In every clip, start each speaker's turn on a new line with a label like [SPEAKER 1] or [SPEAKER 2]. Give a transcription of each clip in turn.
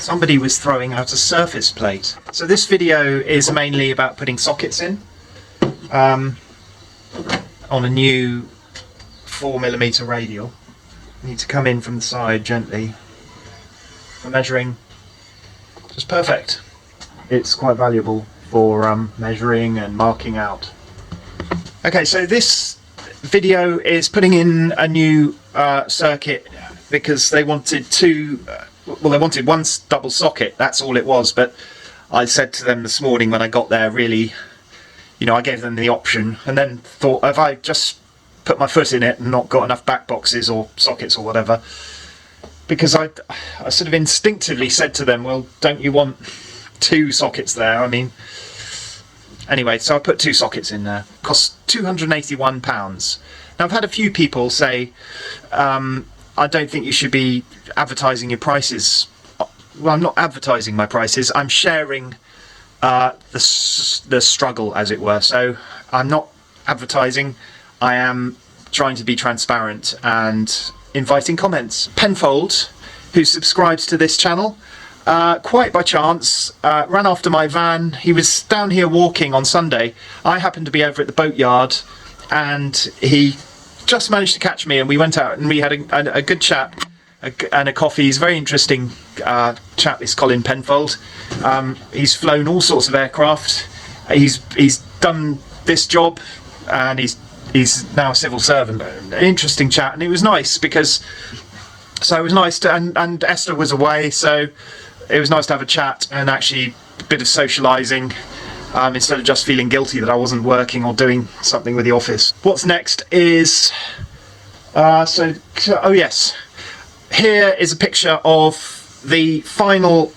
[SPEAKER 1] somebody was throwing out a surface plate. So this video is mainly about putting sockets in on a new 4mm radial. You need to come in from the side gently. For measuring, just perfect. It's quite valuable for measuring and marking out. Okay, so this video is putting in a new circuit because they wanted they wanted one double socket, that's all it was, but I said to them this morning when I got there, really, I gave them the option and then thought, if I just put my foot in it and not got enough back boxes or sockets or whatever, because I sort of instinctively said to them, well, don't you want two sockets there? I mean, anyway, so I put two sockets in there. Cost £281. Now I've had a few people say, I don't think you should be advertising your prices. Well, I'm not advertising my prices, I'm sharing the struggle, as it were. So I'm not advertising, I am trying to be transparent and inviting comments. Penfold, who subscribes to this channel, quite by chance, ran after my van. He was down here walking on Sunday. I happened to be over at the boatyard and he just managed to catch me, and we went out and we had a good chat and a coffee. He's a very interesting chap, this Colin Penfold. He's flown all sorts of aircraft. He's done this job and he's now a civil servant. An interesting chat, and it was nice because it was nice to, and Esther was away, so it was nice to have a chat and actually a bit of socialising. Instead of just feeling guilty that I wasn't working or doing something with the office. What's next is, oh yes, here is a picture of the final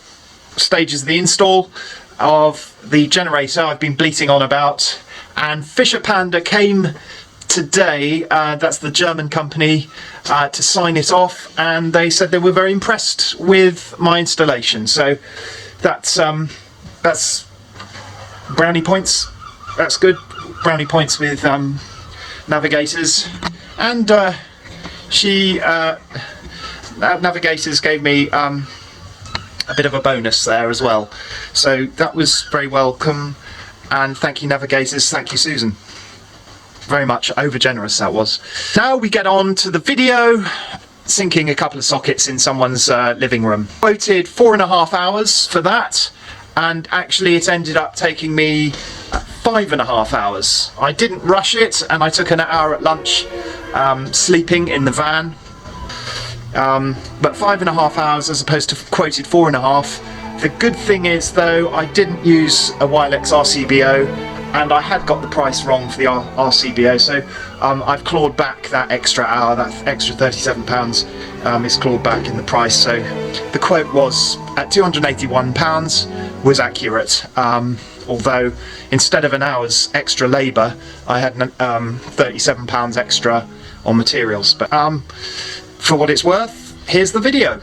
[SPEAKER 1] stages of the install of the generator I've been bleating on about, and Fisher Panda came today, that's the German company, to sign it off, and they said they were very impressed with my installation. So that's brownie points. That's good. Brownie points with Navigators, and Navigators gave me a bit of a bonus there as well. So that was very welcome, and thank you, Navigators. Thank you, Susan. Very much over generous that was. Now we get on to the video. Sinking a couple of sockets in someone's living room. Quoted 4.5 hours for that. And actually it ended up taking me 5.5 hours. I didn't rush it, and I took an hour at lunch sleeping in the van. But 5.5 hours as opposed to quoted 4.5. The good thing is though, I didn't use a Wilex RCBO, and I had got the price wrong for the RCBO, so I've clawed back that extra hour, that extra £37 is clawed back in the price. So the quote was at £281 was accurate, although instead of an hour's extra labour I had £37 extra on materials. But for what it's worth, here's the video.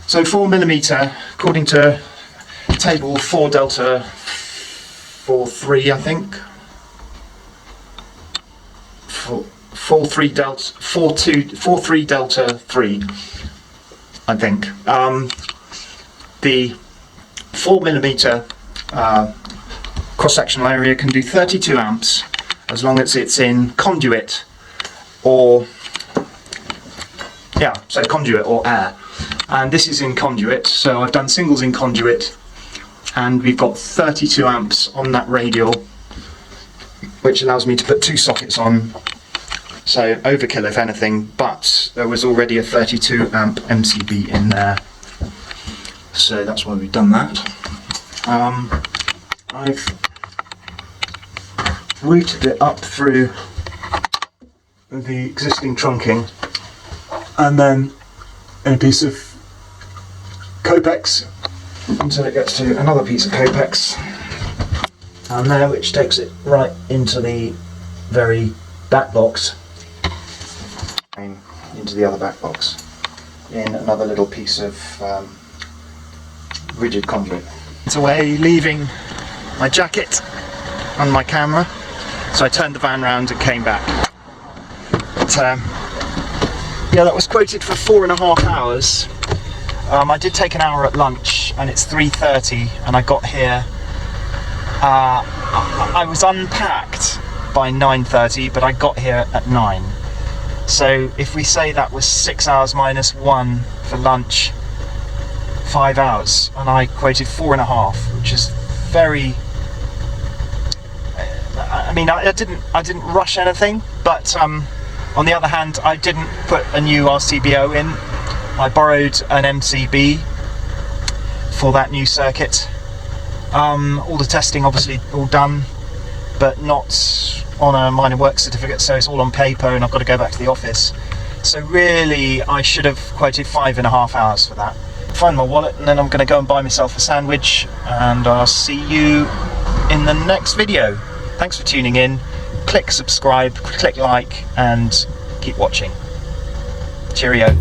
[SPEAKER 1] So 4mm, according to table 4 delta 4-3, I think. 4-3 delta 4-3 delta 3, I think. The 4mm cross-sectional area can do 32 amps as long as it's in conduit or conduit or air. And this is in conduit, so I've done singles in conduit, and we've got 32 amps on that radial, which allows me to put 2 sockets on, so overkill if anything, but there was already a 32 amp MCB in there, so that's why we've done that. I've routed it up through the existing trunking, and then a piece of Copex until it gets to another piece of Copex, and there, which takes it right into the very back box, into the other back box, in another little piece of rigid conduit. It's away, leaving my jacket and my camera, so I turned the van round and came back. But, yeah, that was quoted for 4.5 hours. I did take an hour at lunch, and it's 3:30, and I got here. I was unpacked by 9:30, but I got here at 9. So if we say that was 6 hours minus 1 for lunch, 5 hours, and I quoted 4.5, which is very. I mean, I didn't rush anything, but on the other hand, I didn't put a new RCBO in. I borrowed an MCB for that new circuit. All the testing obviously all done, but not on a minor work certificate, so it's all on paper, and I've got to go back to the office. So really, I should have quoted 5.5 hours for that. Find my wallet, and then I'm going to go and buy myself a sandwich, and I'll see you in the next video. Thanks for tuning in. Click subscribe, click like, and keep watching. Cheerio.